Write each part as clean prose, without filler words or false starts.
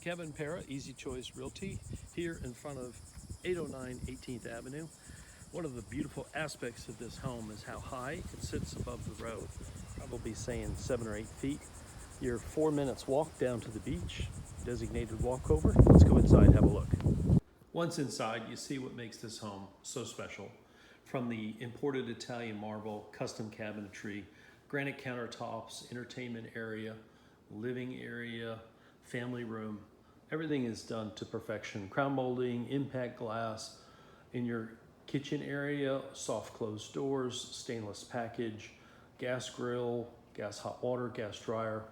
Kevin Para, Easy Choice Realty, here in front of 809 18th Avenue. One of the beautiful aspects of this home is how high it sits above the road. Probably saying 7 or 8 feet. You're 4 minutes walk down to the beach, designated walkover. Let's go inside and have a look. Once inside, you see what makes this home so special. From the imported Italian marble, custom cabinetry, granite countertops, entertainment area, living area, family room, everything is done to perfection. Crown molding, impact glass. In your kitchen area, soft closed doors, stainless package, gas grill, gas hot water, gas dryer.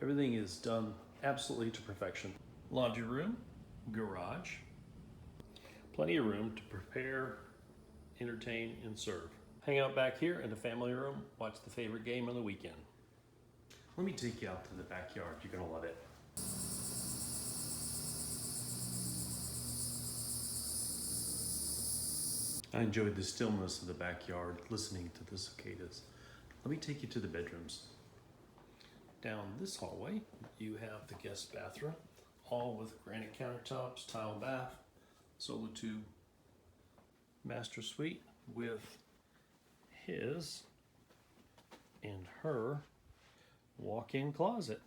Everything is done absolutely to perfection. Laundry room, garage, plenty of room to prepare, entertain, and serve. Hang out back here in the family room, watch the favorite game on the weekend. Let me take you out to the backyard. You're gonna love it. I enjoyed the stillness of the backyard, listening to the cicadas. Let me take you to the bedrooms. Down this hallway, you have the guest bathroom, all with granite countertops, tile bath, solo tube, master suite with his and her walk-in closet.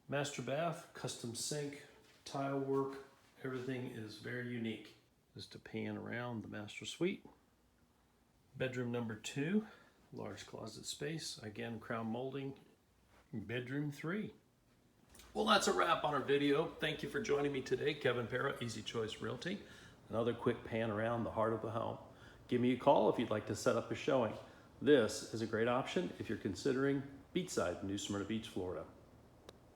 Master bath, custom sink, tile work, everything is very unique. Just to pan around the master suite. Bedroom number 2, large closet space, again crown molding. Bedroom 3. Well, that's a wrap on our video. Thank you for joining me today. Kevin Para, Easy Choice Realty. Another quick pan around the heart of the home. Give me a call if you'd like to set up a showing. This is a great option if you're considering beachside, New Smyrna Beach, Florida.